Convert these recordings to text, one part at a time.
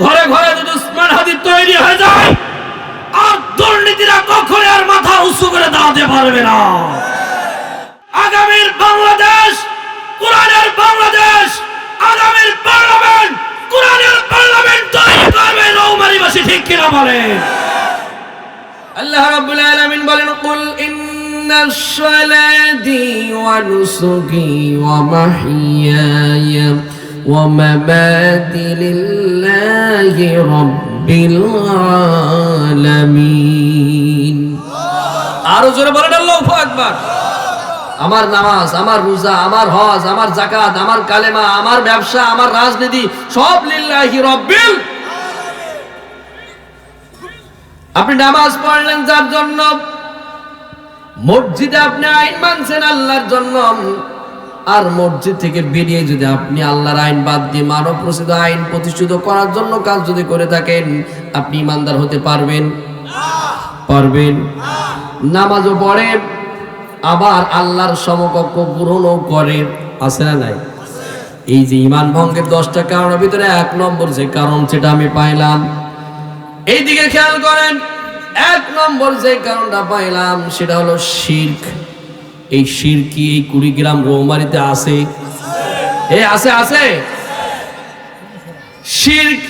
ঘরে ঘরে যদি উসমান হাদি তৈরি হয়ে যায়, আর দুর্নীতিরা কখনো আর মাথা উঁচু করে দাঁড়াতে পারবে না। আগামীর বাংলাদেশ কোরআনের বাংলাদেশ, আগামীর পার্লামেন্ট কোরআনের পার্লামেন্ট তৈরি করবে রৌমারীবাসী, ঠিক কিনা বলেন? আল্লাহ রাব্বুল আলামিন বলেন, কুল ইন্নাশ সালাতি ওয়া নুসুকি ওয়া মাহইয়ায়া ওয়া মামাতি লিল্লাহি রাব্বিল আলামিন। আরো জোরে বলেন আল্লাহু আকবার। আমার নামাজ, আমার রোজা, আমার হজ, আমার যাকাত, আমার কালেমা, আমার ব্যবসা, আমার রাজনীতি সব লিল্লাহি রাব্বিল। আপনি নামাজ পড়লেন যার জন্য, মসজিদে আপনি আইন মানছেন আল্লাহর জন্য, আর মসজিদ থেকে বেরিয়ে যদি আপনি আল্লাহর আইন বাদ দিয়ে মানব রচিত আইন প্রতিষ্ঠিত করার জন্য কাজ যদি করে থাকেন, আপনি ইমানদার হতে পারবেন? পারবেন? নামাজও পড়ে, আবার আল্লাহর সমকক্ষ পূরণও করে, আছে না নাই? এই যে ইমান ভঙ্গের 10টা কারণের ভিতরে 1 নম্বর যে কারণ সেটা আমি পাইলাম। এই দিকে খেয়াল করেন, 1 নম্বর যে কারণটা পাইলাম সেটা হলো শিরক। এই শিরক কি এই কুড়িগ্রাম রৌমারীতে আছে? আছে আছে। শিরক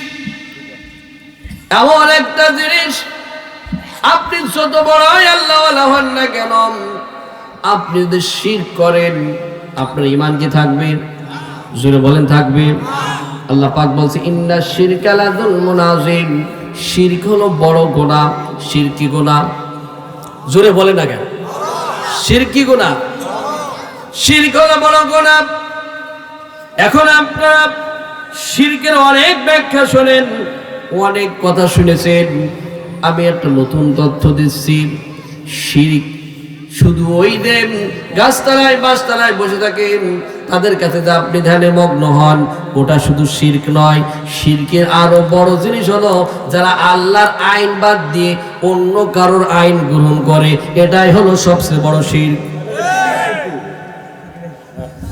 এমন একটা জিনিস, আপনি যত বড়ই আল্লাহওয়ালা হন না কেন, আপনি যদি শিরক করেন আপনার ঈমান কি থাকবে? জোরে বলেন থাকবে? আল্লাহ পাক বলছে, ইন্না শিরকা লাযুলমুন আযীম। শিরক হলো বড় গুনাহ। শিরক কি গুনাহ? জোরে বলেন না কেন? শিরক কি গুনাহ? শিরক হলো বড় গুনাহ। এখন আপনারা শিরকের অনেক ব্যাখ্যা শোনেন, অনেক কথা শুনেছেন। আমি একটা নতুন তথ্য দিচ্ছি। শিরক শুধু ওই দেন গাছতলায় বাসতলায় বসে থাকেন তাদের কাছে যে আপনি ধ্যানে মগ্ন হন, ওটা শুধু শিরক নয়। শিরকের আরো বড় জিনিস হলো যারা আল্লাহর আইন বাদ দিয়ে অন্য কারোর আইন গ্রহণ করে, এটাই হলো সবচেয়ে বড় শিরক।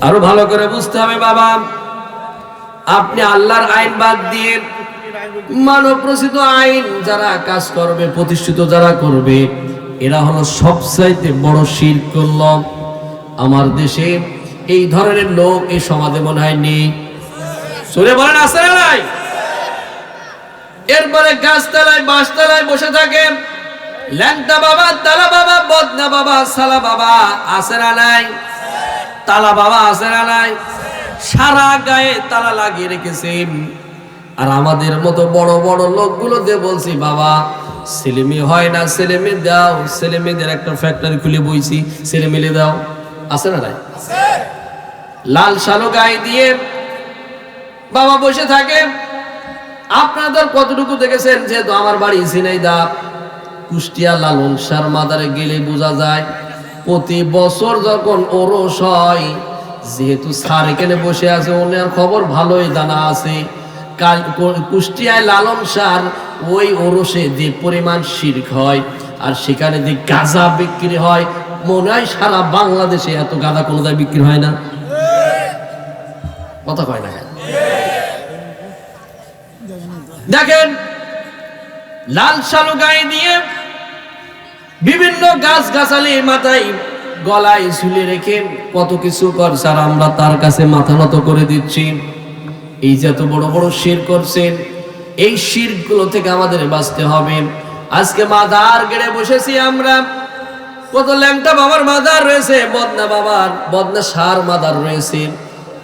আরো ভালো করে বুঝতে হবে বাবা, আপনি আল্লাহর আইন বাদ দিয়ে মানব রচিত আইন যারা কাজ করবে, প্রতিষ্ঠিত যারা করবে, এরা হলো সবচাইতে বড় শিরক করল। আমার দেশে এই ধরনের লোক এই সমাজে মনে হয় নেই। সুরে বলেন আছে না নাই? এরপরে গাছতলায় বাসতলায় বসে থাকে ল্যাংটা বাবা, তালা বাবা, বদনা বাবা, সালা বাবা, আছে না নাই? তালা বাবা আছে না নাই? সারা গায়ে তালা লাগিয়ে রেখেছেন। আর আমাদের মতো বড় বড় লোকগুলো দিয়ে বলছি, বাবা ছেলে মেয়ে হয় না, ছেলে মেয়ে দাও, ছেলে মেয়েদের একটা ফ্যাক্টরি খুলে বইছি, ছেলে মেয়ে দাও, আছে না নাই? লাল শালো গায়ে দিয়ে বাবা বসে থাকে। আপনাদের কতটুকু দেখেছেন? যেহেতু আমার বাড়ি ঝিনাইদহ, কুষ্টিয়া লালন শাহর মাজারে গেলে বোঝা যায় প্রতি বছর যখন ওরস হয়, যেহেতু স্যার এখানে বসে আছে, ওনার খবর ভালোই জানা আছে। কাল কুষ্টিয়ায় লালন শাহর ওই ওরসে যে পরিমাণ শিরক হয়, আর সেখানে যে গাঁজা বিক্রি হয়, মনে হয় সারা বাংলাদেশে এত গাঁজা কোনো জায়গায় বিক্রি হয় না। কথা কয় না? দেখেন লাল শালু গায়ে দিয়ে বিভিন্ন গাছ গাছালি মাথায় গলায় ঝুলে রেখে কত কিছু করছে, আর আমরা তার কাছে মাথা নত করে দিচ্ছি। এই যে এত বড় বড় শিরক করছেন, এই শিরকগুলো থেকে আমাদের বাঁচতে হবে। আজকে মাদার গেড়ে বসেছি আমরা, কত ল্যাংটা বাবার মাদার রয়েছে, বদনা বাবার, বদনা সার মাদার রয়েছে।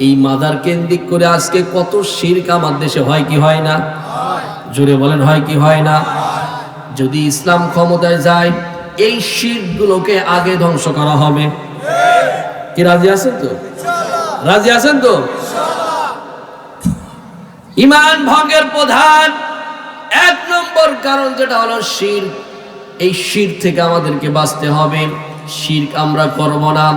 এই মাদার কেন্দ্রিক করে আজকে কত শিরক আমার দেশে হয় কি হয় না? জোরে বলেন হয় কি হয় না? যদি ইসলাম ক্ষমতায় যায়, এই শিরকগুলোকে আগে ধ্বংস করা হবে। কি রাজি আছেন তো? রাজি আছেন তো? ঈমান ভঙ্গের প্রধান 1 নম্বর কারণ যেটা হলো শিরক। এই শিরক থেকে আমাদেরকে বাঁচতে হবে। শিরক আমরা করব না,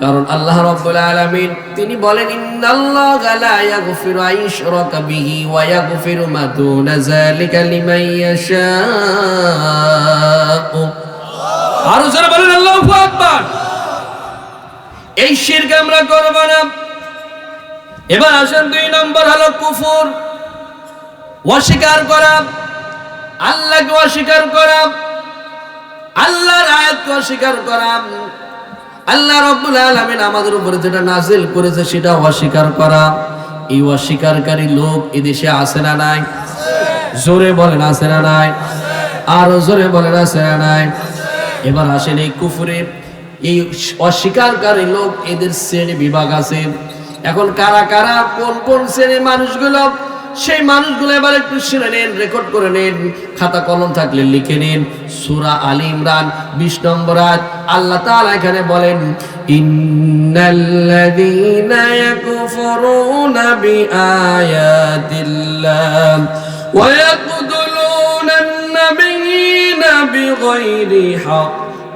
কারণ আল্লাহ রাব্বুল আলামিন তিনি বলেন, ইন্নাল্লাহা লা ইয়াগফিরু আন ইউশরাকা বিহি ওয়া ইয়াগফিরু মা দুনা যালিকা লিমান ইয়াশাউ। আরো জোরে বলেন আল্লাহু আকবার। এই শিরক আমরা করব না। এবার আসেন 2 নম্বর হলো কুফর। অস্বীকার করা, আল্লাহকে অস্বীকার করা, আল্লাহর আয়াতকে অস্বীকার করা, আল্লাহ রাব্বুল আলামিন আমাদের উপরে যেটা নাযিল করেছে সেটা অস্বীকার করা। এই অস্বীকারী লোক এদেশে আছে না নাই? জোরে বলেন আছে না নাই? আরো জোরে বলেন আছে না নাই? এবার আসেন এই কুফরে, এই অস্বীকারী লোক, এদের শ্রেণী বিভাগ আছে। এখন কারা কারা, কোন কোন শ্রেণীর মানুষগুলো, সেই মানুষগুলো এবার একটু শুনে নেন, রেকর্ড করে নেন, খাতা কলম থাকলে লিখে নিন। সূরা আলী ইমরান 20 নম্বর আয়াত আল্লাহ তাআলা এখানে বলেন, ইন্নাল্লাযীনা ইয়াকফুরুনা বিআয়াতিল্লাহ ওয়া ইয়াকতুলুনান নাবিয়্যিনা বিগাইরি হক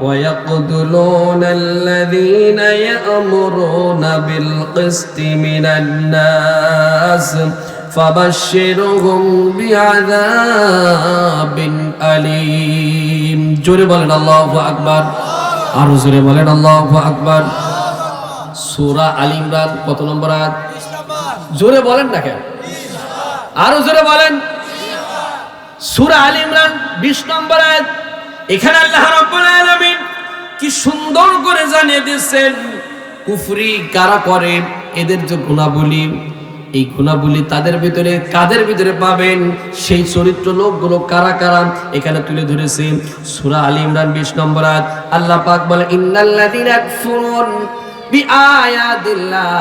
ويقتلون الذين يأمرون بالقسط من الناس فبشرهم بعذاب أليم জোরে বলেন আল্লাহু আকবার, আরো জোরে বলেন আল্লাহু আকবার। সূরা আলী ইমরান কত নম্বর আয়াত? জোরে বলেন না কেন, আরো জোরে বলেন। সূরা আলী ইমরান 20 নম্বর আয়াত। এখানে আল্লাহ রাব্বুল আলামিন কি সুন্দর করে জানিয়ে দিয়েছেন কুফরি কারা করে, এদের যে গুণাবলী, এই গুণাবলী তাদের ভিতরে, কাদের ভিতরে পাবেন, সেই চরিত্র লোকগুলো কারা কারা এখানে তুলে ধরেছে। সূরা আলী ইমরান 20 নম্বর আয়াত আল্লাহ পাক বলে, ইন্নাল্লাযীনা ইয়াকফুরুন বিআয়াতিল্লাহ,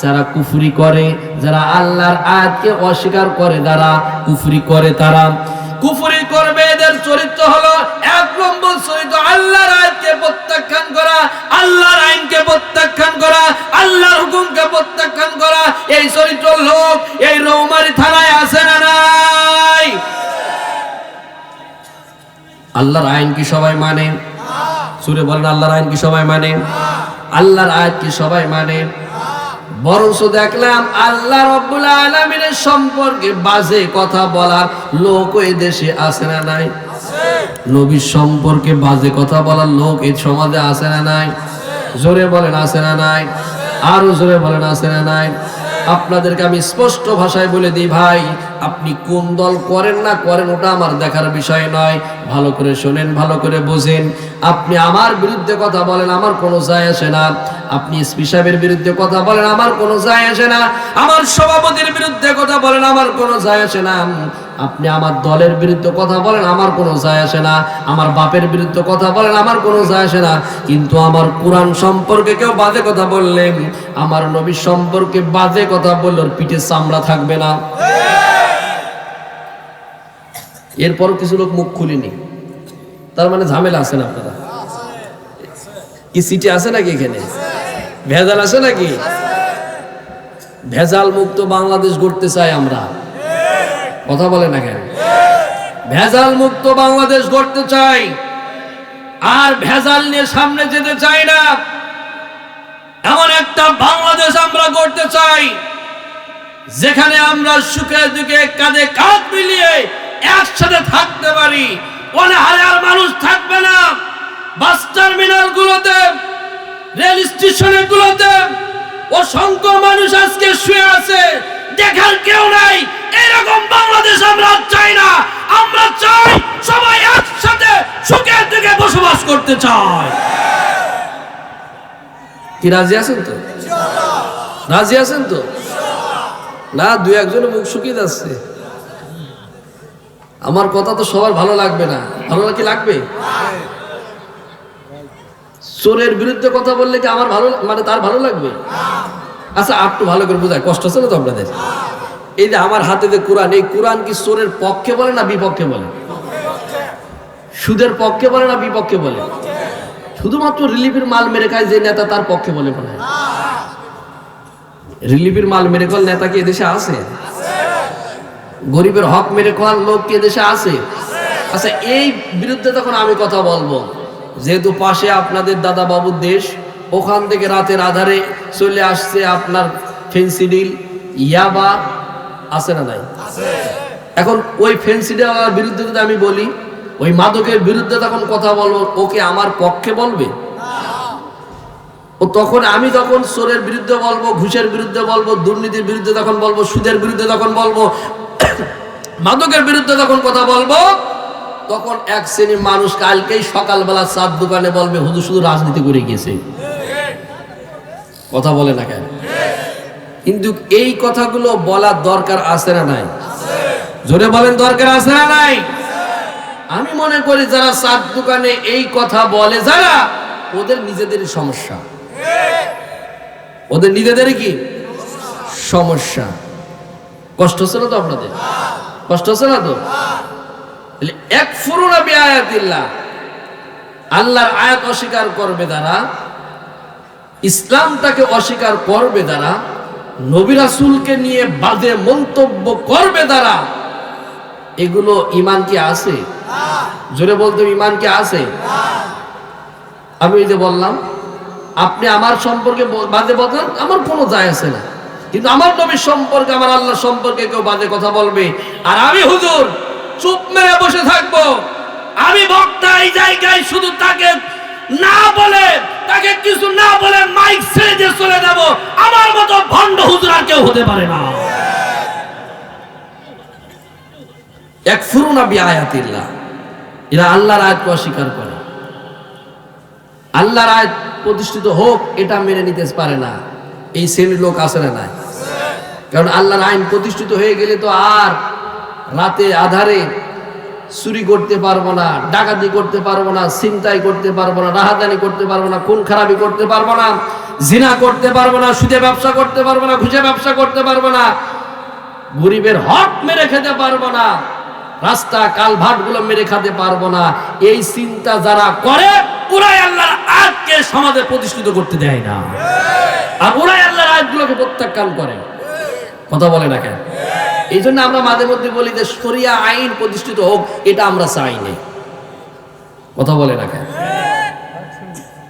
যারা কুফরি করে, যারা আল্লাহর আয়াতকে অস্বীকার করে, যারা কুফরি করে, তারা কুফরি করবে। এদের চরিত্র হলো 1 নম্বর চরিত্র আল্লাহর আয়াতকে প্রত্যাখ্যান করা, আল্লাহর আইনকে প্রত্যাখ্যান করা, আল্লাহর হুকুমকে প্রত্যাখ্যান করা। এই চরিত্র লোক এই রৌমারী থানায় আছে না নাই? আল্লাহর আইন কি সবাই মানে? সুরে বলেন, আল্লাহর আইন কি সবাই মানে? আল্লাহর আয়াত কি সবাই মানে? বরঞ্চ দেখলাম আল্লাহ রাব্বুল আলামিনের সম্পর্কে বাজে কথা বলার লোক এই দেশে আছে না নাই? নবীর সম্পর্কে বাজে কথা বলার লোক এই সমাজে আছে না নাই? জোরে বলেন আছে না নাই? আরো জোরে বলেন আছে না নাই? আপনাদেরকে আমি স্পষ্ট ভাষায় বলে দিই, ভাই আপনি কোন দল করেন না করেন ওটা আমার দেখার বিষয় নয়। ভালো করে শোনেন, ভালো করে বোঝেন। আপনি আমার বিরুদ্ধে কথা বলেন, আমার কোনো যায় আসে না। আপনি এসপি সাহেবের বিরুদ্ধে কথা বলেন, আমার কোনো যায় আসে না। আমার সভাপতির বিরুদ্ধে কথা বলেন, আমার কোনো যায় আসে না। আপনি আমার দলের বিরুদ্ধে কথা বলেন, আমার কোনো যায় আসে না। আমার বাপের বিরুদ্ধে কথা বলেন, আমার কোনো যায় আসে না। কিন্তু আমার কোরআন সম্পর্কে কেউ বাজে কথা বললেন, আমার নবী সম্পর্কে বাজে কথা বললে ওর পিঠে চামড়া থাকবে না। এরপর কিছু লোক মুখ খুলিনি, তার মানে ঝামেলা আছে না? আপনারা কি সিটি আছে নাকি? এখানে ভেজাল আছে নাকি? ভেজাল মুক্ত বাংলাদেশ গড়তে চাই আমরা, কথা বলে না কেন? ভেজাল মুক্ত বাংলাদেশ গড়তে চাই, আর ভেজাল নিয়ে সামনে যেতে চাই না। এমন একটা বাংলাদেশ আমরা গড়তে চাই যেখানে আমরা সুখে দুঃখে কাঁধে কাঁধ মিলিয়ে একসাথে থাকতে পারি। অনাহারে আর মানুষ থাকবে না। বাস টার্মিনাল গুলোতে, রেল স্টেশনে গুলোতে অসংখ্য মানুষ আজকে শুয়ে আছে, দেখার কেউ নাই। এরকম বাংলাদেশ আমরা চাই না। আমরা চাই সবাই একসাথে সুখে দুঃখে বসবাস করতে চাই। কি রাজি আছেন তো? রাজি আছেন তো? না, 2-1 মুখ শুকিয়ে যাচ্ছে। আমার কথা তো সবার ভালো লাগবে না। ভালো কি লাগবে? চোরের বিরুদ্ধে কথা বললে কি আমার ভালো, মানে তার ভালো লাগবে? আচ্ছা, একটু ভালো করে বোঝায়, কষ্ট হচ্ছে না তো আপনাদের? এই যে আমার হাতে যে কোরআন, এই কোরআন কি চোরের পক্ষে বলে না বিপক্ষে বলে? সুদের পক্ষে বলে না বিপক্ষে বলে? শুধুমাত্র রিলিফের মাল মেরে খায় যে নেতা, তার পক্ষে বলে মনে হয়? রিলিফের মাল মেরে খাওয়ার নেতা কি এদেশে আছে? গরিবের হক মেরে খাওয়ার লোক কি এদেশে আছে? আচ্ছা, এই বিরুদ্ধে তখন আমি কথা বলবো, যেহেতু পাশে আপনাদের দাদা বাবুর দেশ, ওখান থেকে রাতের আধারে চলে আসছে আপনার ফেন্সিডিল, ইয়াবা, আছে না নাই? এখন ওই ফেন্সিডিলের বিরুদ্ধে যদি আমি বলি, ওই মাদকের বিরুদ্ধে তখন কথা বলবো, ওকে আমার পক্ষে বলবে? ও তখন আমি তখন চোরের বিরুদ্ধে বলবো, ঘুষের বিরুদ্ধে বলবো, দুর্নীতির বিরুদ্ধে তখন বলবো, সুদের বিরুদ্ধে তখন বলবো, মাদকের বিরুদ্ধে যখন কথা বলবো, তখন এক শ্রেণীর মানুষ কালকেই সকালবেলা চার দোকানে বলবে হুজুর শুধু রাজনীতি করে গিয়েছে। কথা বলে না কেন? কিন্তু এই কথাগুলো বলার দরকার আছে না নাই? জোরে বলেন, দরকার আছে না নাই? আমি মনে করি যারা চার দোকানে এই কথা বলে, যারা, ওদের নিজেদেরই সমস্যা, ওদের নিজেদেরই কি সমস্যা। কষ্ট হচ্ছে না তো আপনাদের? কষ্ট হচ্ছে না তো? ইয়াকফুরুনা বিআয়াতিল্লাহ, আল্লাহর আয়াত অস্বীকার করবে যারা, ইসলামটাকে অস্বীকার করবে যারা, নবী রাসূলকে নিয়ে বাজে মন্তব্য করবে যারা, এগুলো ঈমান কি আছে? জোরে বলতে, ঈমান কি আছে? আমি এই যে বললাম, আপনি আমার সম্পর্কে বাজে বলেন, আমার কোনো যায় আসে না, কিন্তু আমার নবীর সম্পর্কে, আমার আল্লাহ সম্পর্কে কেউ বাজে কথা বলবে, আর আমি হুজুর চুপ মেরে বসে থাকবো, আমি বক্তা এই জায়গায় শুধু তাকে না বলে, তাকে কিছু না বলে মাইক ছেড়ে দিয়ে চলে যাব, আমার মতো ভণ্ড হুজুর আর কেউ হতে পারে না। ইয়াকফুরুনা বিআয়াতিল্লাহ, এরা আল্লাহর আয়াতকে অস্বীকার করে, আল্লাহর আয়াত প্রতিষ্ঠিত হোক এটা মেনে নিতে পারে না। এই শ্রেণীর লোক আছে না নাই? কারণ আল্লাহর আইন প্রতিষ্ঠিত হয়ে গেলে তো আর রাতে আধারে চুরি করতে পারবো না, ডাকাতি করতে পারবো না, ছিনতাই করতে পারবো না, রাহাজানি করতে পারবো না, খুন খারাপি করতে পারবো না, জিনা করতে পারবো না, সুদে ব্যবসা করতে পারবো না, ঘুষে ব্যবসা করতে পারবো না, গরিবের হক মেরে খেতে পারবো না, রাস্তা কালভার্ট গুলো মেরে খেতে পারবো না। এই চিন্তা যারা করে, ওরাই আল্লাহর আয়াতকে সমাজে প্রতিষ্ঠিত করতে দেয় না, আর ওরাই আল্লাহর আয়াতগুলোকে প্রত্যাখ্যান করে। কথা বলে না কেন? এই জন্য আমরা মাঝে মধ্যে বলি যে শরিয়া আইন প্রতিষ্ঠিত হোক, এটা আমরা চাই না। কথা বলে না কেন?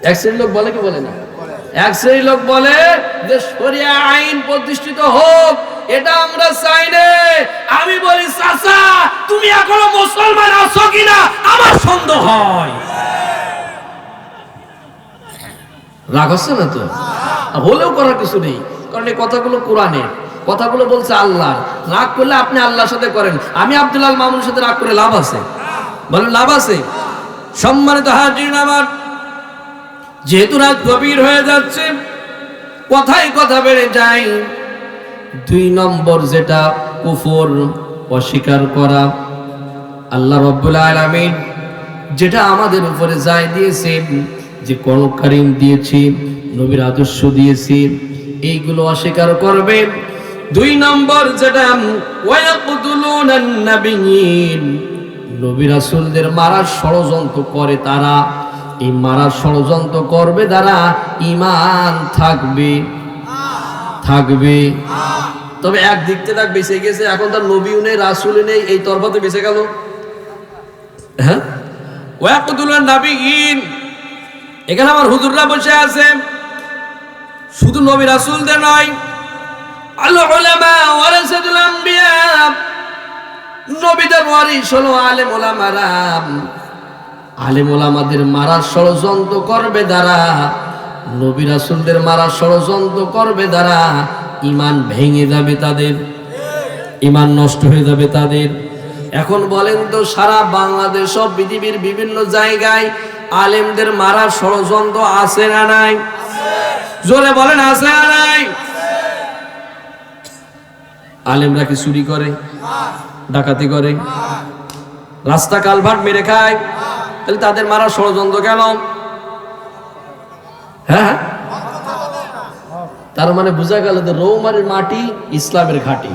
এক শ্রেণীর লোক বলে কি বলে না? এক শ্রেণীর লোক বলে যে শরিয়া আইন প্রতিষ্ঠিত হোক, এটা আমরা চাই না। আমি বলি, চাচা তুমি এখনো মুসলমান আছো কিনা আমার সন্দেহ হয়। রাগ হচ্ছে না তো? হলেও করার কিছু নেই, কারণ এই কথাগুলো কোরআনের কথাগুলো বলছে আল্লাহ। রাগ করলে আপনি আল্লাহর সাথে করেন, আমি আব্দুল মামুনের সাথে রাগ করে লাভ আছে? বলেন লাভ আছে? সম্মানিত হাজিরিন আমার, যেহেতু রাত গভীর হয়ে যাচ্ছে, কথাই কথা বেড়ে যায়। 2 নম্বর যেটা কুফর, অস্বীকার করা। আল্লাহ রাব্বুল আলামিন যেটা আমাদের উপরে যায় দিয়েছে, যে কোরআন কারীম দিয়েছি, নবীর আদর্শ দিয়েছি, এইগুলো অস্বীকার করবে। 2 নম্বর যেটা, ওয়ায়াকুতুলুনান নাবিয়্যিন, নবী রাসূলদের মারার ষড়যন্ত্র করে তারা, এই মারার ষড়যন্ত্র করবে যারা, ঈমান থাকবে থাকবে তবে একদিক থেকে বেঁচে গেছে, এখন তার নবীও নেই, রাসূলও নেই, এই তরফাতে বেঁচে গেল। হ্যাঁ, ওয়ায়াকুতুলুনান নাবিয়্যিন, এখানে আমার হুজুররা বসে আছে, শুধু নবী রাসূলদের নয়, আল উলামা ওয়ারাসাতুল আম্বিয়া, নবীদের ওয়ারিস হলো আলেম ওলামারা। আলেম ওলামাদের মারার ষড়যন্ত্র করবে যারা, নবী রাসূলদের মারার ষড়যন্ত্র করবে যারা, ঈমান ভেঙে যাবে তাদের, ঈমান নষ্ট হয়ে যাবে তাদের। এখন বলেন তো, সারা বাংলাদেশ সব পৃথিবীর বিভিন্ন জায়গায় আলেমদের মারার ষড়যন্ত্র আছে না নাই? জোরে বলেন, আছে না নাই? আলেমরা কি চুরি করে, ডাকাতি করে, রাস্তা কালভার্ট মেরে খায়? তাহলে তাদের মারার ষড়যন্ত্র কেন? হ্যাঁ, তার মানে বোঝা গেল যে রৌমারের মাটি ইসলামের ঘাঁটি,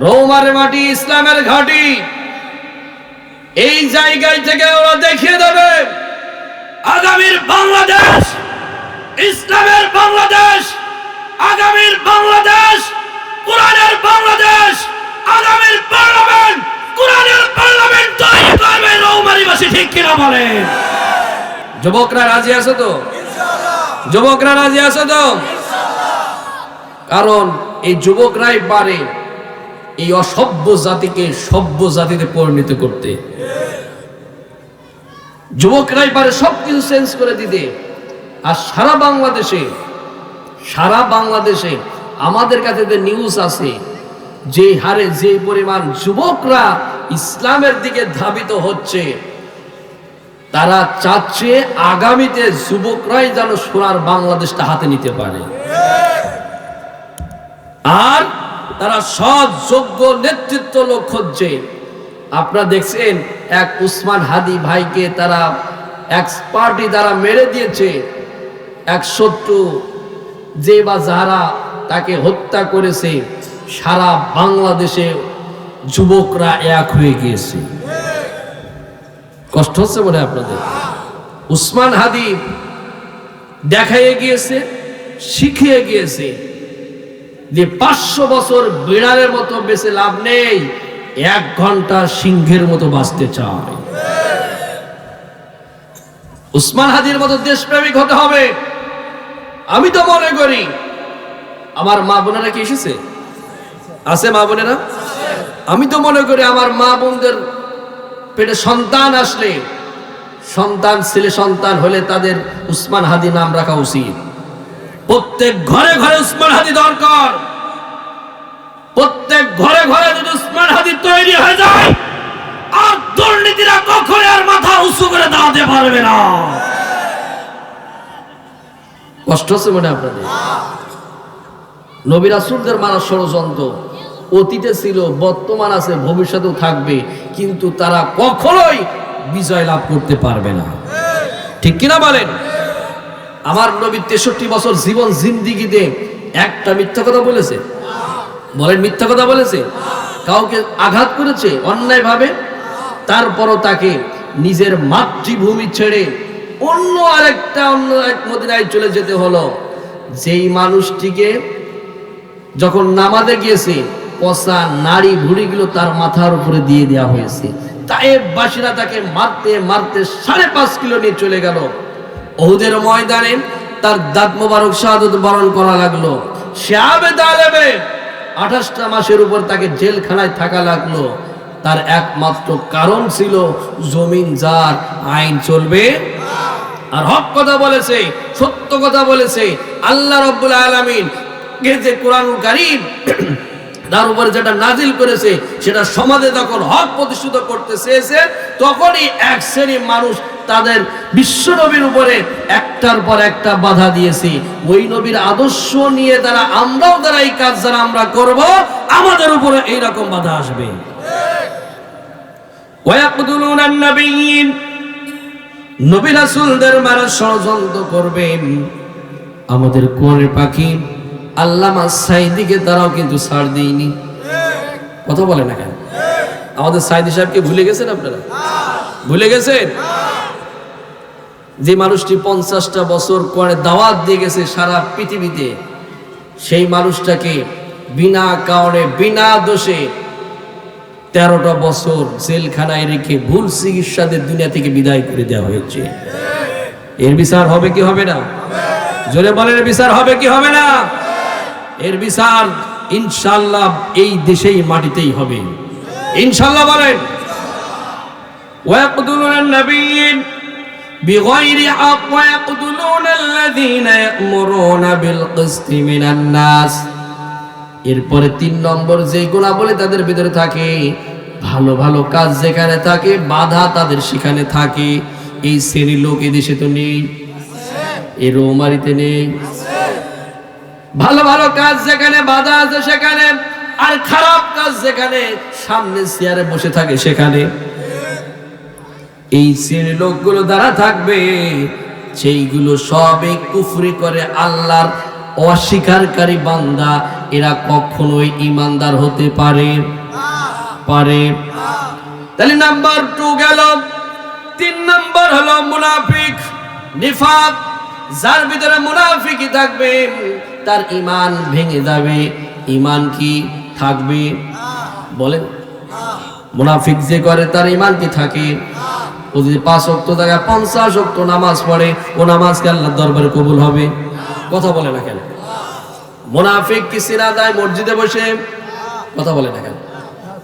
রৌমারের মাটি ইসলামের ঘাঁটি। এই জায়গায় থেকে ওরা দেখিয়ে দেবে আগামীর বাংলাদেশ ইসলামের বাংলাদেশ, আগামীর বাংলাদেশ কোরআনের বাংলাদেশ, আগামীর পার্লামেন্ট কোরআনের পার্লামেন্ট তৈরি করবে রৌমারীবাসী। ঠিক কিনা বলেন? যুবকরা রাজি আছে তো? যুবকরা রাজি আছে তো? কারণ এই যুবকরাই পারে এই অসভ্য জাতিকে সভ্য জাতিতে পরিণত করতে। যুবকরাই পারে সবকিছু চেঞ্জ করে দিতে। আর সারা বাংলাদেশে আমাদের কাছে যে নিউজ আছে, যে হারে যে পরিমাণ যুবকরা ইসলামের দিকে ধাবিত হচ্ছে, তারা চাচ্ছে আগামীতে যুবকরাই যেন সোনার বাংলাদেশটা হাতে নিতে পারে। আর তারা সৎ যোগ্য নেতৃত্ব লোক খুঁজছে। আপনারা দেখছেন এক উসমান হাদি ভাইকে তারা এক্সপার্টি দ্বারা মেরে দিয়েছে। এক শত্রু যে বা যারা তাকে হত্যা করেছে, সারা বাংলাদেশে যুবকরা এক হয়ে গিয়েছে। কষ্ট হচ্ছে মনে হয় আপনাদের? উসমান হাদি দেখাইয়ে গিয়েছে, শিখিয়ে গিয়েছে যে 500 বছর বিড়ালের মতো বেঁচে লাভ নেই, 1 ঘন্টা সিংহের মতো বাঁচতে চায়। উসমান হাদির মতো দেশপ্রেমিক হতে হবে। আমি তো মনে করি আমার মা বোনেরা কি এসেছে? আছে মা বোনেরা? আমি তো মনে করি আমার মা বোনদের পেটে সন্তান আসলে, সন্তান ছেলে সন্তান হলে তাদের উসমান হাদি নাম রাখা উচিত। প্রত্যেক ঘরে ঘরে উসমান হাদি দরকার। প্রত্যেক ঘরে ঘরে যদি উসমান হাদি তৈরি হয়ে যায়, আর দুর্নীতিরা কখনো আর মাথা উঁচু করে দাঁড়াতে পারবে না। কষ্ট হচ্ছে মনে আপনাদের? নবী রাসূলদের মারা ষড়যন্ত্র অতীতে ছিল, বর্তমান আছে, ভবিষ্যতেও থাকবে, কিন্তু তারা কখনোই বিজয় লাভ করতে পারবে না। ঠিক কিনা বলেন? আমার নবী 63 বছর জীবন জিন্দিগিতে একটা মিথ্যা কথা বলেছে? বলেন, মিথ্যা কথা বলেছে? কাউকে আঘাত করেছে অন্যায়ভাবে? তারপরও তাকে নিজের মাতৃভূমি ছেড়ে অন্য এক মদিনায় চলে যেতে হলো। যেই মানুষটিকে যখন নামাজে গিয়েছে, পচা নাড়ি ভুঁড়িগুলো তার মাথার উপরে দিয়ে দেওয়া হয়েছে। তায়েফবাসীরা তাকে মারতে মারতে 5.5 কিলো নিয়ে চলে গেল। উহুদের ময়দানে তার দাঁত মোবারক শাহাদাত বরণ করা লাগলো। শাবে তালেবে 28টা মাসের উপর তাকে জেলখানায় থাকা লাগলো। তার একমাত্র কারণ ছিল জমিন যার, আইন চলবে। আর হক কথা বলেছে, সত্য কথা বলেছে। আল্লাহ রাব্বুল আলামিন যে কোরআনুল কারীম তার উপরে যেটা নাজিল করেছে, সেটা সমাজে যখন হক প্রতিষ্ঠিত করতে চেয়েছে, তখনই এক শ্রেণীর মানুষ তাদের বিশ্ব নবীর উপরে একটার পর একটা বাধা দিয়েছে। ওই নবীর আদর্শ নিয়ে তারা, আমরাও যারা এই কাজ যারা আমরা করব, আমাদের উপরে এইরকম বাধা আসবে। ওয়ায়াকতুলুনান নাবিয়্যিন, নবী রাসূলদের মারা ষড়যন্ত্র করবেন। আমাদের কোরআনের পাখি আল্লামা সাঈদীকে তারাও কিন্তু ছাড় দেয়নি। কথা বলে না কেন? আমাদের সাঈদী সাহেবকে ভুলে গেছেন আপনারা? ভুলে গেছেন? যে মানুষটি 50টা বছর করে দাওয়াত দিয়ে গেছে সারা পৃথিবীতে, সেই মানুষটাকে বিনা কারণে বিনা দোষে 13টা বছর জেলখানায় রেখে ভুল চিকিৎসাদের দুনিয়া থেকে বিদায় করে দেওয়া হয়েছে। এর বিচার হবে কি হবে না? জোরে বলেন, বিচার হবে কি হবে না? এর বিচার ইনশাআল্লাহ এই দেশেই মাটিতেই হবে ইনশাআল্লাহ। বলেন, ওয়ায়াকতুলুনান নাবিয়্যিন বিগাইরি হক ওয়ায়াকতুলুনাল্লাযীনা ইয়া'মুরুনা বিল কিসতি মিনান নাস। এরপরে 3 নম্বর যে গুণাবলী তাদের ভিতরে থাকে, ভালো ভালো কাজ যেখানে থাকে, বাধা তাদের সেখানে থাকে। এই শ্রেণীর লোক এদেশে তো নেই, এই রৌমারিতে নেই। ভালো ভালো কাজ যেখানে বাধা আছে সেখানে, আর খারাপ কাজ যেখানে সামনে চেয়ারে বসে থাকে সেখানে। এই শ্রেণীর লোকগুলো দ্বারা থাকবে, সেইগুলো সবে কুফরি করে, আল্লাহর অস্বীকারী বান্দা। এরা কখনোই ইমানদার হতে পারে? তাহলে নাম্বার 2 গেল। 3 নম্বর হলো মুনাফিক, নিফাক। যার ভিতরে মুনাফিকি থাকবে তার ঈমান ভেঙে যাবে। ঈমান কি থাকবে? বলেন, মুনাফিক যে করে তার ঈমান কি থাকে? ও যদি 5 ওয়াক্ত জায়গায় 50 ওয়াক্ত নামাজ পড়ে, ও নামাজ কি আল্লাহর দরবারে কবুল হবে? কথা বলে না কেন? মুনাফিক কি সিনা দেয় মসজিদে বসে? কথা বলে না কেন?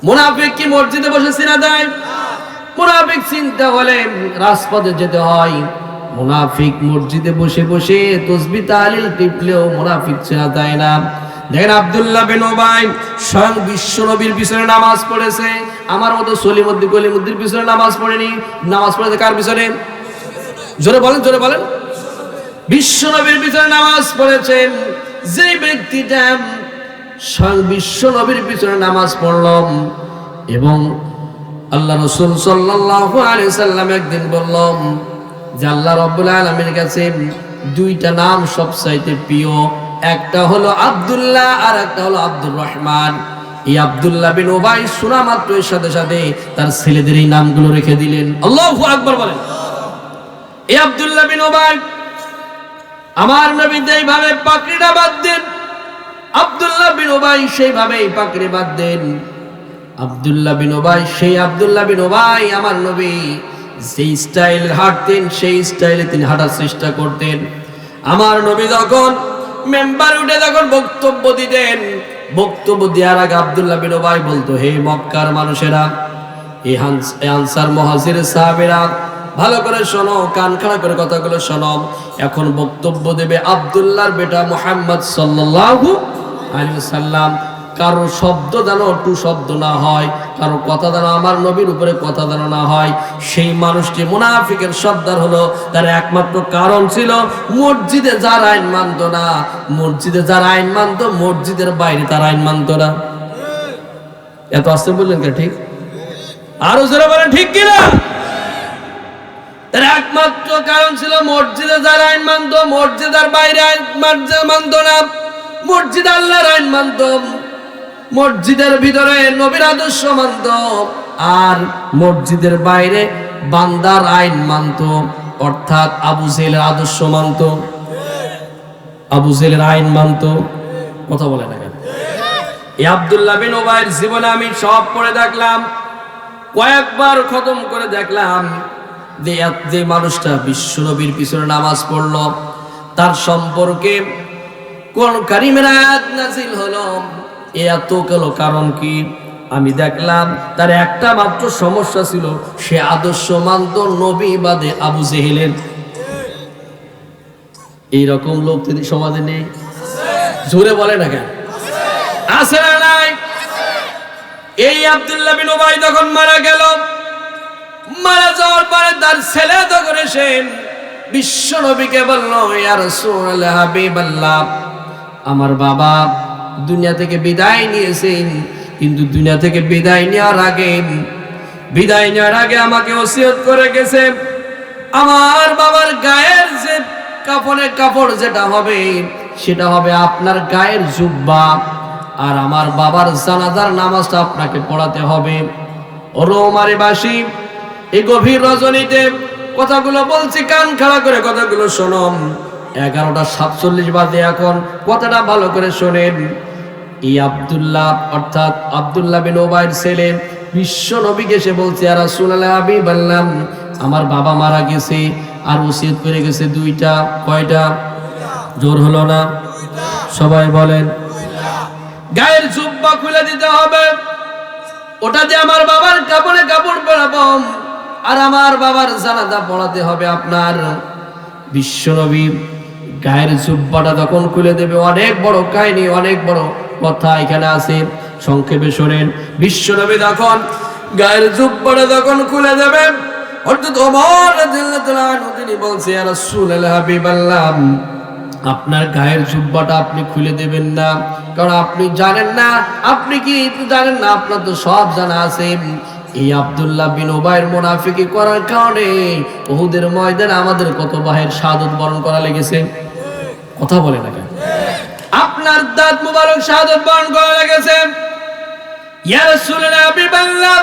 মুনাফিক কি মসজিদে বসে সিনা দেয়? মুনাফিক চিন্তা হলে রাজপথে যেতে হয়। মুনাফিক মসজিদে বসে বসে তাসবিহ তাহলিল টিপলেও মুনাফিক সিনা দেয় না। দেখেন আব্দুল্লাহ বিন উবাই স্বয়ং বিশ্ব নবীর পিছনে নামাজ পড়েছে, আমার মতো সলিমুদ্দিন কলিমুদ্দির পিছনে নামাজ পড়েনি। নামাজ পড়েছে কার পিছনে? জোরে বলেন, জোরে বলেন। বিশ্ব নবীর পিছনে নামাজ পড়েছেন। যে ব্যক্তিটা স্বয়ং বিশ্ব নবীর পিছনে নামাজ পড়লাম, এবং আল্লাহ রাসূল সাল্লাল্লাহু আলাইহি সাল্লাম একদিন বললাম যে আল্লাহ রাব্বুল আলামিনের কাছে দুইটা নাম সবচাইতে প্রিয়, একটা হলো আব্দুল্লাহ আর একটা হলো আব্দুর রহমান। এই আব্দুল্লাহ বিন উবাই শোনা মাত্রই সাথে সাথে তার ছেলেদের এই নামগুলো রেখে দিলেন। আল্লাহু আকবার বলেন। এই আব্দুল্লাহ বিন উবাই আমার নবী যেইভাবে পাকড়িটা বাঁধতেন, আব্দুল্লাহ বিন উবাই সেইভাবেই পাকড়ি বাঁধতেন। আব্দুল্লাহ বিন উবাই, সেই আব্দুল্লাহ বিন উবাই আমার নবী যেই স্টাইল হাঁটতেন সেই স্টাইলে তিনি হাঁটার চেষ্টা করতেন। আমার নবী যখন মেম্বার উঠে যখন বক্তব্য দিতেন, বক্তব্য দেওয়ার আগে আব্দুল্লাহ বিন উবাই বলতো, হে মক্কার মানুষেরা, এই আনসার মুহাজির সাহাবীরা, ভালো করে শোনো, কান খাড়া করে কথাগুলো শোনো। এখন বক্তব্য দেবে আব্দুল্লাহর বেটা মুহাম্মদ সাল্লাল্লাহু আলাইহি ওয়াসাল্লাম। কারো শব্দ যেন টু শব্দ না হয়, কারো কথা যেন আমার নবীর উপরে কথা যেন না হয়। সেই মানুষটি মুনাফিকের সর্দার হলো, তার একমাত্র কারণ ছিল মসজিদে যার আইন মানত না, মসজিদে যার আইন মানত, মসজিদের বাইরে তার আইন মানত না। এত আসতে বললেন কে? ঠিক? আরো জোরে বলেন ঠিক কিনা? তার একমাত্র কারণ ছিল মসজিদে যার আইন মানত, মসজিদের বাইরে আইন মানত না। মসজিদ আল্লাহর আইন মানত, মসজিদের ভিতরে নবীর আদর্শ মানত, আর মসজিদের বাইরে বান্দার আইন মানত, অর্থাৎ আবু জেহেলের আদর্শ মানত, আবু জেহেলের আইন মানত। কথা বলে না কেন? এই আব্দুল্লাহ বিন উবাইর জীবনে আমি সব পড়ে দেখলাম, কয়েকবার খতম করে দেখলাম যে মানুষটা বিশ্ব নবীর পিছনে নামাজ পড়ল, তার সম্পর্কে কোন কারিমের আয়াত নাযিল হলো, এত গেল কারণ কি? আমি দেখলাম তার একটা মাত্র সমস্যা ছিল, সে আদর্শ মানত নবী বাদে আবু জেহেলের। এইরকম লোক যদি সমাজে নেই, জোরে বলে না কেন? আছে না নাই? এই আব্দুল্লাহ বিন উবাই যখন মারা গেল, মারা যাওয়ার পরে তার ছেলে তখন এসে বিশ্ব নবীকে বলল, ইয়া রাসূলুল্লাহ, হাবিবাল্লাহ, আমার বাবা দুনিয়া থেকে বিদায় নিয়েছেন, কিন্তু দুনিয়া থেকে বিদায় নেওয়ার আগে আমাকে ওসিয়ত করে গেছে, আমার বাবার গায়ের যে কাফনের কাপড় যেটা হবে সেটা হবে আপনার গায়ের জুব্বা, আর আমার বাবার জানাজার নামাজটা আপনাকে পড়াতে হবে। রোমারে বাসি এই গভীর রজনীতে কথাগুলো বলছি, কান খাড়া করে কথাগুলো শোনো। 11:47 বাজে এখন, কথাটা ভালো করে শোনেন। এই আব্দুল্লাহ অর্থাৎ আব্দুল্লাহ বিন উবাইর ছেলে বিশ্ব নবীকে এসে বলছে, ইয়া রাসূলুল্লাহ, হাবিবাল্লাহ, আমার বাবা মারা গেছে আর ওসিয়ত করে গেছে দুইটা। কয়টা? জোর হলো না? সবাই বলেন। গায়ের জুব্বা খুলে দিতে হবে, ওটা দিয়ে আমার বাবার কাপড়ে কাপড় পরাবো, আর আমার বাবার জানাজা পড়াতে হবে আপনার। বিশ্বনবী গায়ের জুব্বাটা তখন খুলে দেবে। অনেক বড় কাহিনী, অনেক বড় কথা এখানে আছে, সংক্ষেপে শোনেন। বিশ্বনবী তখন গায়ের জুব্বাটা তখন খুলে দেবে, অর্থাৎ ওমর রাদিয়াল্লাহু আনহু তিনি বলছে, ইয়া রাসূলুল্লাহ, হাবিবাল্লাহ, আপনার গায়ের জুব্বাটা আপনি খুলে দেবেন না, কারণ আপনি জানেন না, আপনি কি জানেন না? আপনার তো সব জানা আছে। এই আব্দুল্লাহ বিন উবাইর মুনাফিকি করার কারণে উহুদের ময়দানে আমাদের কত ভাইয়ের শাহাদাত বরণ করা লেগেছে। কথা বলে না কেন? আপনার দাঁত মুবারক শাহাদাত বরণ করা লেগেছে। ইয়া রাসূলুল্লাহ, হাবিবাল্লাহ,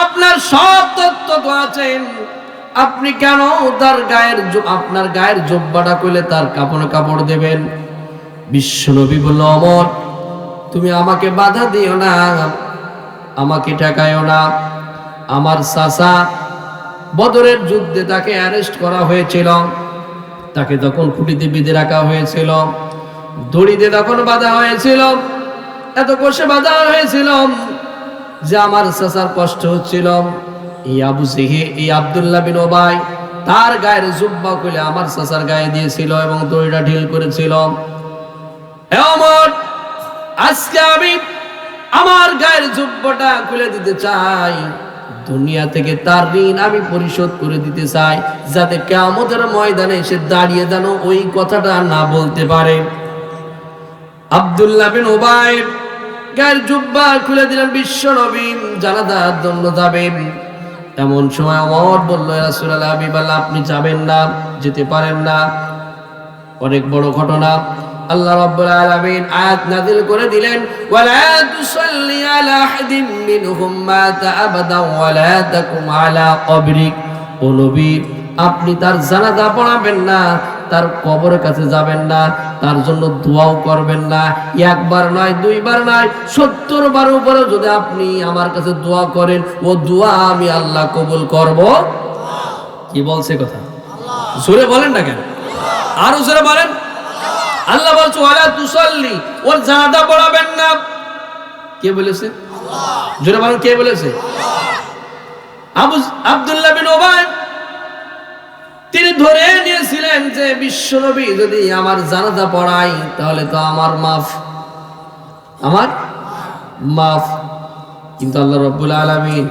আপনার সব তথ্য তো আছেন, আপনি কেন তার আপনার গায়ের জুব্বাটা খুলে তার কাপড়ে কাপড় দেবেন? বিশ্বনবী বলল, ওমর, তুমি আমাকে বাধা দিও না, আমাকে ঠেকায়ও না। আমার চাচা বদরের যুদ্ধে তাকে অ্যারেস্ট করা হয়েছিল, তাকে তখন খুঁটিতে বেঁধে রাখা হয়েছিল, দড়িতে তখন বাঁধা হয়েছিল, এত কষে বাঁধা হয়েছিল যে আমার চাচার কষ্ট হচ্ছিল। এই আব্দুল্লাহ বিন উবাই তার গায়ের জুব্বা খুলে আমার চাচার গায়ে দিয়েছিল এবং দড়িটা ঢিল করেছিল। হে ওমর, আজকে আমি আমার গায়ের জুব্বাটা খুলে দিতে চাই, দুনিয়া থেকে তার ঋণ আমি পরিশোধ করে দিতে চাই, যাতে কিয়ামতের ময়দানে এসে দাঁড়িয়ে যেন ওই কথাটা না বলতে পারে। আব্দুল্লাহ বিন উবাই গায়ের জুব্বা খুলে দিলেন, বিশ্ব নবী জানাজার জন্য যাবেন। এমন সময় ওমর বলল, ইয়া রাসূলুল্লাহ, হাবিবাল্লাহ, আপনি যাবেন না, যেতে পারেন না। অনেক বড় ঘটনা। আল্লাহ রাব্বুল আলামিন আয়াত নাযিল করে দিলেন, ওয়ালা তুসাল্লি আলা আহাদিন মিনহুম মাতা আবাদা ওয়ালা তাকুম আলা কবরিক। ও নবী, আপনি তার জানাজা পড়াবেন না, তার কবরের কাছে যাবেন না, তার জন্য দোয়াও করবেন না। একবার নয়, দুইবার নয়, 70 বার উপরে যদি আপনি আমার কাছে দোয়া করেন, ও দোয়া আমি আল্লাহ কবুল করব। কি বলছে কথা? জোরে বলেন না কেন? আরো জোরে বলেন। আল্লাহ বলছে ওয়ালা তুসাল্লি, ওর জানাজা পড়াবেন না। কে বলেছে? জোরে বলেন, কে বলেছে? আব্দুল্লাহ বিন উবাই তিনি ধরে নিয়েছিলেন যে বিশ্বনবী যদি আমার জানাজা পড়াই তাহলে তো আমার মাফ। কিন্তু আল্লাহ রাব্বুল আলামিন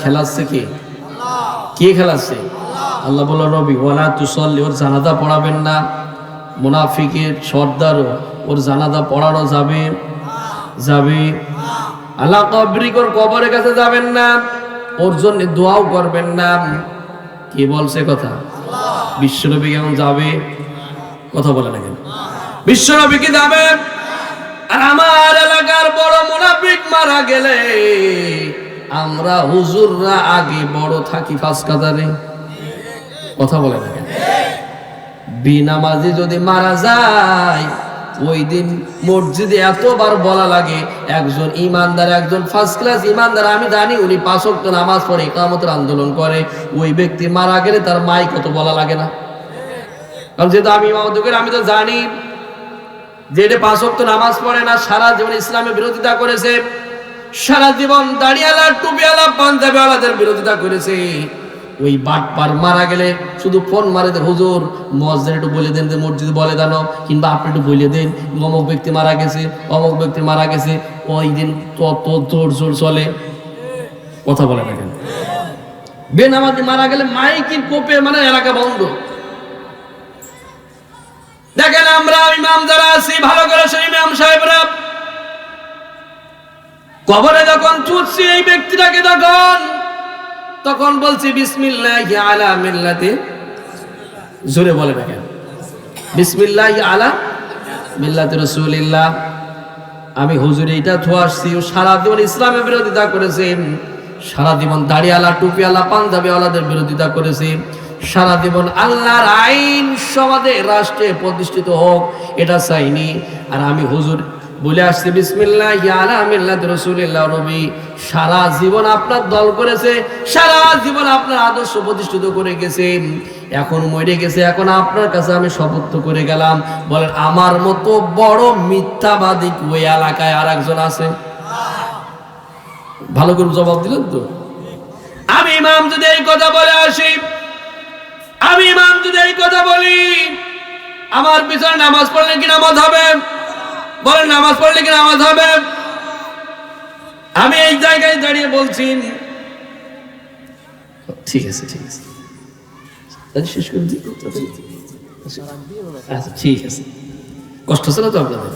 খেলাচ্ছে কে খেলাচ্ছে? আল্লাহ বলল, নবী ওয়ালা তুসাল্লি, ওর জানাজা পড়াবেন না। মুনাফিকের সর্দারও ওর জানাজা পড়ানো যাবে। আল্লাহ কবরিক, ওর কবরের কাছে যাবেন না, ওর জন্য দোয়াও করবেন না। কি বলছে কথা? বিশ্বনবী কেমন যাবে? কথা বলে না কেন? বিশ্বনবী কি যাবে? আর আমার এলাকার বড় মুনাফিক মারা গেলে আমরা হুজুররা আগে বড় থাকি ফাঁস কাতারে। কথা বলে না কেন? বিনামাজি যদি মারা যায় ওই দিন মসজিদে এতবার বলা লাগে, একজন ইমানদার, একজন ফার্স্ট ক্লাস ইমানদার, আমি জানি উনি 5 ওয়াক্ত নামাজ পড়ে ইকামতের আন্দোলন করে, ওই ব্যক্তি মারা গেলে তার মাই কত বলা লাগে না? কারণ যেহেতু আমি ইমামতি করি, আমি তো জানি যে এটা 5 ওয়াক্ত নামাজ পড়ে না, সারা জীবন ইসলামের বিরোধিতা করেছে, সারা জীবন দাড়িওয়ালা, টুপিওয়ালা, পাঞ্জাবিওয়ালাদের বিরোধিতা করেছে। ওই বাটপার মারা গেলে শুধু ফোন মারে, হুজুর মসজিদে একটু বলে দেন, যে মসজিদে বলে দানো, কিংবা আপনি একটু বলে দেন অমুক ব্যক্তি মারা গেছে, অমুক ব্যক্তি মারা গেছে। ওই দিন তত জোর চলে। কথা বলে না কেন? বেনামাজি মারা গেলে মাইকির কোপে মানে এলাকা বন্ধ। দেখেন আমরা ইমাম যারা আছি, ভালো করে সেই ইমাম সাহেবরা কবরে যখন ছুটছি এই ব্যক্তিটাকে তখন বলছি বিসমিল্লাহি আলা মিল্লাতি, জোরে বলে না কেন? বিসমিল্লাহি আলা মিল্লাতি রাসূলিল্লাহ। আমি হুজুর এইটা থুয়ে আসছি, ও সারা জীবন ইসলামের বিরোধিতা করেছে, সারা জীবন দাড়িওয়ালা, টুপিওয়ালা, পাঞ্জাবিওয়ালাদের বিরোধিতা করেছে, সারা জীবন আল্লাহর আইন সমাজে রাষ্ট্রে প্রতিষ্ঠিত হোক এটা চাইনি। আর আমি হুজুর বলে আসছি বিসমিল্লাহি আলা মিল্লাতি রাসূলিল্লাহ। নবী সারা জীবন আপনার দল করেছে, সারা জীবন আপনার আদর্শ প্রতিষ্ঠিত করে গেছে, এখন মরে গেছে, এখন আপনার কাছে আমি শপথ করে গেলাম। বলেন আমার মতো বড় মিথ্যাবাদী ওই এলাকায় আর একজন আছে? ভালো করে জবাব দিলেন তো? আমি ইমাম যদি এই কথা বলে আসি, আমি ইমাম যদি এই কথা বলি, আমার পিছনে নামাজ পড়লে কি নামাজ হবে? বলেন নামাজ পড়লে কি নামাজ হবে? আমি এই জায়গায় দাঁড়িয়ে বলছি, ঠিক আছে শেষ করে দিই। আচ্ছা ঠিক আছে, কষ্ট হচ্ছে না তো আপনাদের?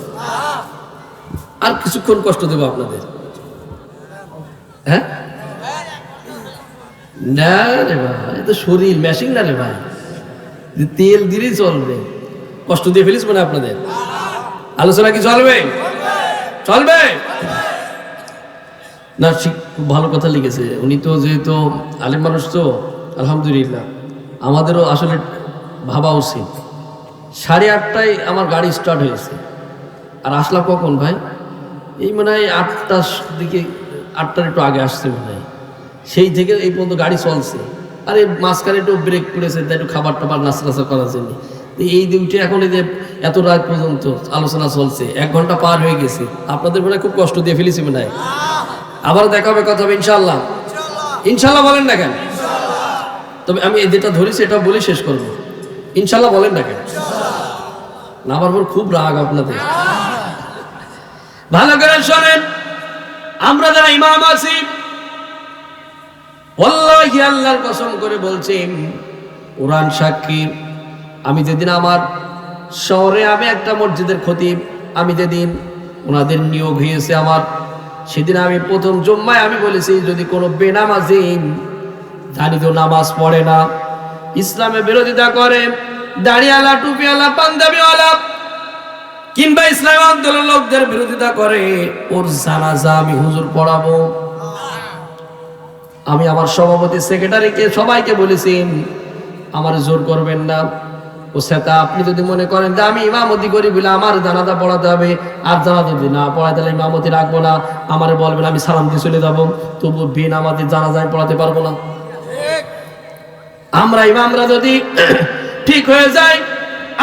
আর কিছুক্ষণ কষ্ট দেবো আপনাদের। হ্যাঁ না রে ভাই, এটা শরীর মেশিন না রে ভাই, তেল দিলেই চলবে। কষ্ট দিয়ে ফেলিস মানে আপনাদের আলোচনা কি চলবে? না খুব ভালো কথা লিখেছে উনি, তো যেহেতু আলেম মানুষ তো আলহামদুলিল্লাহ। আমাদেরও আসলে ভাবা উচিত। 8:30টায় আমার গাড়ি স্টার্ট হয়েছে, আর আসলাম কখন ভাই? এই মনে হয় 8টার দিকে, 8টার একটু আগে আসছে মনে হয়। সেই থেকে এই পর্যন্ত গাড়ি চলছে, আর এই মাঝখানে একটু ব্রেক করেছে, তাই একটু খাবার টাবার নাস্তা করার জন্য। এই দিনটা এখন এই যে এত রাত পর্যন্ত আলোচনা চলছে, 1 ঘন্টা পার হয়ে গেছে। আপনাদের মনে খুব কষ্ট দিয়ে ফেলেছি মনে হয়। আবার দেখা হবে, কথা হবে ইনশাল্লাহ। ইনশাল্লাহ বলেন না কেন? তবে আমি যেটা ধরেছি এটা বলে শেষ করবো। ইনশাল্লাহ বলেন না কেন? না, আমার খুব রাগ আপনাদের। ভালো করে শোনেন, আমরা যারা ইমাম আছি, ওয়াল্লাহি আল্লাহর কসম করে বলছি, কোরআন সাক্ষী, আমি যেদিন আমার শহরে আমি একটা মসজিদের খতিব, আমি যেদিন ওনাদের নিয়োগ হয়েছে আমার, সেদিন আমি প্রথম জুম্মায় আমি বলেছি, যদি কোনো বেনামাজি জানি তো নামাজ পড়ে না, ইসলামে বিরোধিতা করে, দাড়িওয়ালা টুপিওয়ালা পাঞ্জাবিওয়ালা কিংবা ইসলাম আন্দোলন লোকদের বিরোধিতা করে, ওর জানাজা আমি হুজুর পড়াবো। আমি আমার সভাপতি সেক্রেটারিকে সবাইকে বলেছি, আমার জোর করবেন না। ও সেটা আপনি যদি মনে করেন যে আমি ইমামতি করি বলে আমার জানাজা পড়াতে হবে, আর জানাজা যদি না পড়ায় তাহলে ইমামতি রাখবো না, আমার বলবেন আমি সালাম দিয়ে চলে যাবো, তবু বিন আমাদের জানাজা আমি পড়াতে পারবো না। আমরা ইমামরা যদি ঠিক হয়ে যায়,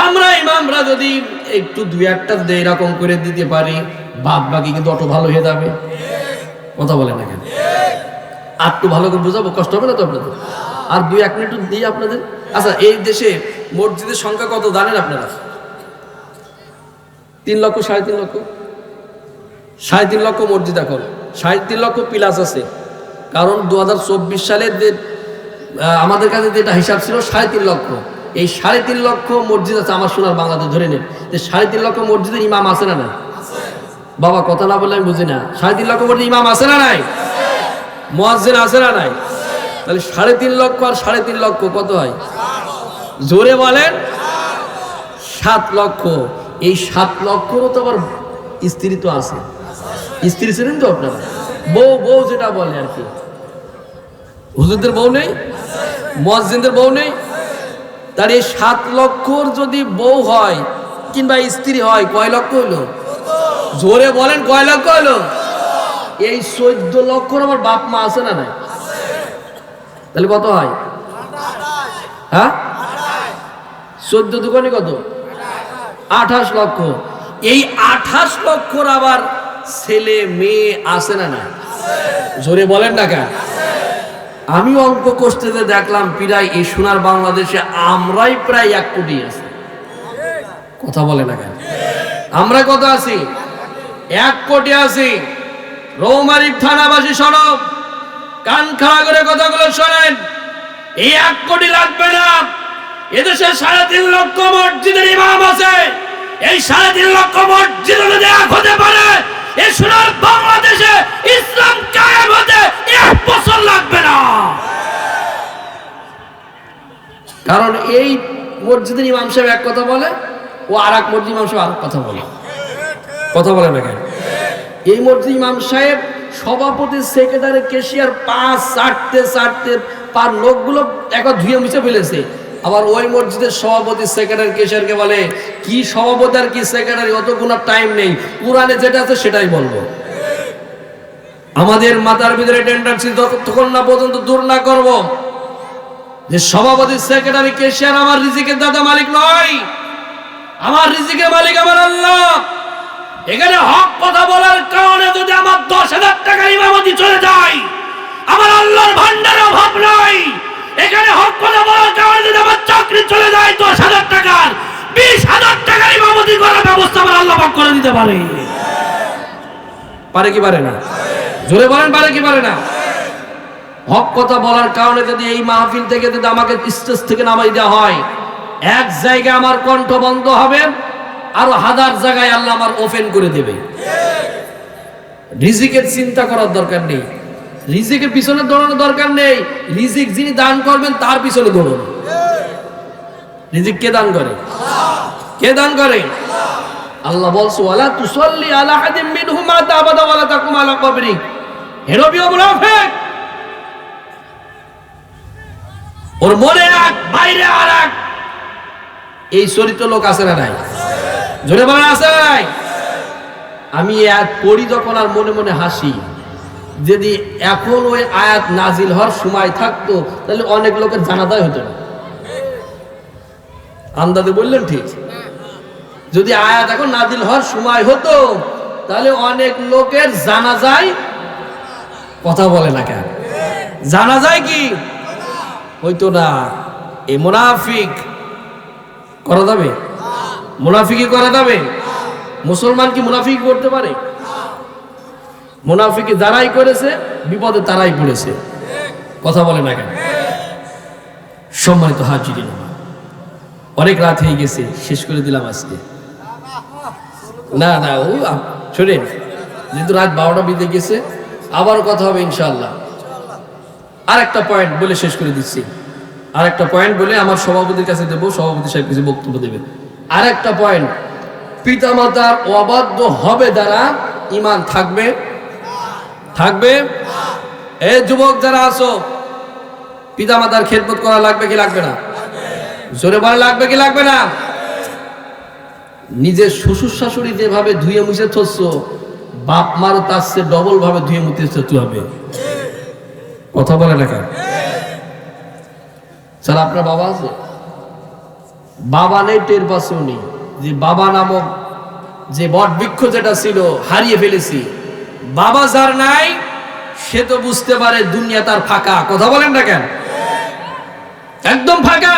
আমরা ইমামরা যদি একটু দুই একটা এরকম করে দিতে পারি, বাদ বাকি কিন্তু অত ভালো হয়ে যাবে। কথা বলে না কেন? আর একটু ভালো করে বুঝাবো, কষ্ট হবে না তো আপনাদের? আর দুই এক মিনিট দিই আপনাদের। আচ্ছা, এই দেশে মসজিদের সংখ্যা কত জানেন আপনারা? 3 লক্ষ, 3.5 লক্ষ, 3.5 লক্ষ মসজিদ। এখন 3.5 লক্ষ প্লাস আছে, কারণ 2024 সালে আমাদের কাছে যেটা হিসাব ছিল 3.5 লক্ষ। এই 3.5 লক্ষ মসজিদ আছে আমার সোনার বাংলাদেশ, ধরে নেন যে 3.5 লক্ষ মসজিদের ইমাম আছে না নাই? বাবা কথা না বললে আমি বুঝি না। 3.5 লক্ষ মসজিদ ইমাম আছে না নাই? মুয়াজ্জিন আছে না নাই? তাহলে 3.5 লক্ষ আর 3.5 লক্ষ কত হয়? জোরে বলেন। 7 লক্ষ। এই 7 লক্ষরও তো আবার স্ত্রী তো আছে। স্ত্রী ছিলেন তো আপনারা? বউ যেটা বলে আর কি, হুজুরদের বউ নেই, মুয়াজ্জিনদের বউ নেই। তার এই 7 লক্ষর যদি বউ হয় কিংবা স্ত্রী হয়, কয় লক্ষ হইল? জোরে বলেন, কয় লক্ষ হইল? এই 14 লক্ষর আমার বাপ মা আছে না নাই? তাহলে কত হয়? হ্যাঁ, 14 দোকানে কত? 28 লক্ষ। এই 28 লক্ষর আবার ছেলে মেয়ে আছে না নাই? জোরে বলেন না কেন? আমি অঙ্ক কষতে দেখলাম প্রায় এই সোনার বাংলাদেশে আমরাই প্রায় 1 কোটি আছি। কথা বলে না কেন? আমরা কত আছি? 1 কোটি আছি। রৌমারী থানাবাসী সনব, কান খাড়া করে কথাগুলো শোনেন। এই 1 কোটি লাগবে না। এদেশে 3.5 লক্ষ মসজিদের ইমাম আছে। এই 3.5 লক্ষ মসজিদ যদি এক হতে পারে, এই সোনার বাংলাদেশে ইসলাম কায়েম হতে 1 বছর লাগবে না। কারণ এই মসজিদের ইমাম সাহেব এক কথা বলে, ও আর এক মসজিদ ইমাম সাহেব আর কথা বলে। কথা বলে না কেন? এই মসজিদ ইমাম সাহেব সভাপতি সেক্রেটারি ক্যাশিয়ার 5 চারটে পার লোকগুলো একবার ধুয়ে মুছে ফেলেছে। আবার ওই মসজিদের সভাপতি সেক্রেটারি ক্যাশিয়ারকে বলে, কি সভাপতি আর কি সেক্রেটারি, অত কোনো টাইম নেই, কোরআনে যেটা আছে সেটাই বলবো। আমাদের মাথার ভিতরে টেন্ডেন্সি তখন না পর্যন্ত দূর না করব যে সভাপতি সেক্রেটারি ক্যাশিয়ার আমার রিজিকের দাতা মালিক নয়, আমার রিজিকের মালিক আমার আল্লাহ। এখানে হক কথা বলার কারণে যদি আমার 10,000 টাকা ইমামতি চলে যায়, আমার আল্লাহর ভান্ডারে অভাব নাই। এখানে হক কথা বলার কারণে যদি আমার চাকরি চলে যায় 10,000 টাকার, 20,000 টাকার ইমামতি করার ব্যবস্থা আমার আল্লাহ পাক করে দিতে পারে। পারে কি পারে না? জোরে বলেন, পারে কি পারে না? হক কথা বলার কারণে যদি এই মাহফিল থেকে যদি আমাকে স্টেজ থেকে নামাই দেওয়া হয়, এক জায়গায় আমার কণ্ঠ বন্ধ হবে, আরো 1000 জায়গায় আল্লাহ আমার ওপেন করে দেবে। রিজিকের চিন্তা করার দরকার নেই, রিজিকের পিছনে দৌড়ানোর দরকার নেই। রিজিক যিনি দান করবেন তার পিছনে দৌড়ান। রিজিক কে দান করে? কে দান করে? আল্লাহ বলছে, ওয়ালা তুসাল্লি আলা আহাদিম মিনহুম মাতা আবাদা ওয়ালা তাকুম আলা কবরি। হে নবী, ও মুনাফিক, ওর মনে এক বাইরে আরেক এই চরিত্র লোক আছে না নাই? জোরে বলেন, আছে নাই? আমি আয়াত পড়ি যখন আর মনে মনে হাসি, যদি এখন ওই আয়াত নাজিল হওয়ার সময় থাকতো তাহলে অনেক লোকের জানাজাই হতো না। আন্দাজে বললেন ঠিক? যদি আয়াত এখন নাজিল হওয়ার সময় হতো তাহলে অনেক লোকের জানাজাই, কথা বলে না কেন? জানাজাই কি হইতো না। এই মুনাফিক করা যাবে? মুনাফিকি করা যাবে? মুসলমান কি মুনাফিকি করতে পারে? মুনাফিকি যারাই করেছে বিপদে তারাই পড়েছে। কথা বলে না কেন? সম্মানিত হাজিরিন, অনেক রাত হয়ে গেছে, শেষ করে দিলাম আজকে। না না, ও শোনেন, যেহেতু রাত 12টা বেজে গেছে, আবার কথা হবে ইনশাআল্লাহ। আর একটা পয়েন্ট বলে শেষ করে দিচ্ছি, আর একটা পয়েন্ট বলে আমার সভাপতির কাছে দেবো, সভাপতি সাহেব কিছু বক্তব্য দেবে। আর একটা পয়েন্ট, পিতামাতার অবাধ্য হবে দ্বারা ঈমান থাকবে থাকবে। এই যুবক যারা আছো, পিতামাতার খেদমত করা লাগবে কি লাগবে না? জোরে বলে লাগবে কি লাগবে না? নিজের শ্বশুর শাশুড়ি যেভাবে ধুয়ে মুছে থচ্ছ, বাপ মারও তার চেয়ে ডবল ভাবে ধুয়ে মুছে থতে হবে। কথা বলে না কেন? স্যার আপনার বাবা আছে? বাবা নেই, টের পাশেও নেই। যে বাবা নামক যে বট বৃক্ষ যেটা ছিল হারিয়ে ফেলেছি। বাবা যার নাই সে তো বুঝতে পারে দুনিয়া তার ফাঁকা। কথা বলেন না কেন? একদম ফাঁকা।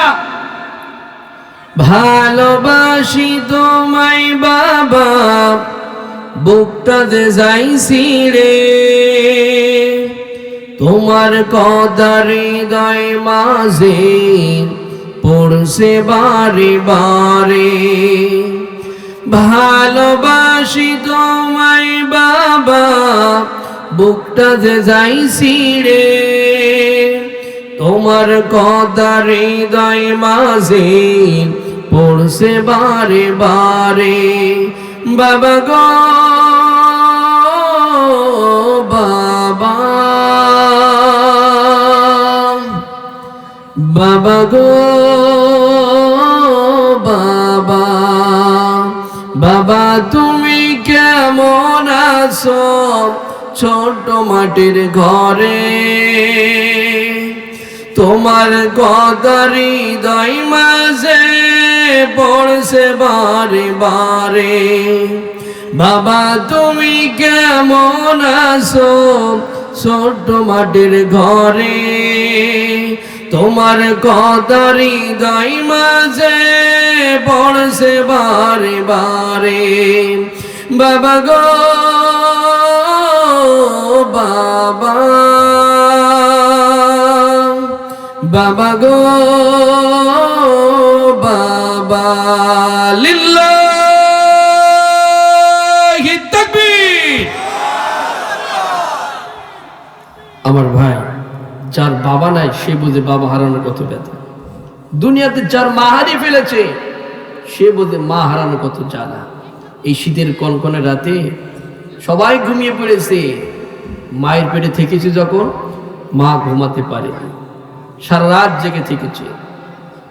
ভালোবাসি তোমায় বাবা, বুকটা যে যাইছি রে, তোমার কথা হৃদয় মাঝে পড়ছে বারে বারে। ভালোবাসি তোমায় বাবা, বুকটা যে যাইছি রে, তোমার কথা হৃদয় মাঝে পড়ছে বারে বারে। বাবা গো বাবা, বাবা গো বাবা, বাবা তুমি কেমন আছো ছোট মাটির ঘরে, তোমার কথা হৃদয় মাঝে পড়ছে বারে বারে। বাবা তুমি কেমন আছো ছোট মাটির ঘরে, তোমার কথা হৃদয় মাঝে পড়ছে বারে বারে। বাবা গো বাবা, বাবা গো বাবা, লিল্লাহি তাকবীর। আমার ভাই, যার বাবা নাই সে বুঝে বাবা হারানোর কত ব্যথা। দুনিয়াতে যার মা হারিয়ে ফেলেছে সে বোঝে মা হারানোর কত জ্বালা। এই শীতের কনকনে রাতে সবাই ঘুমিয়ে পড়েছে, মায়ের পেটে থেকেছে যখন মা ঘুমাতে পারেনি, সারা রাত জেগে থেকেছে।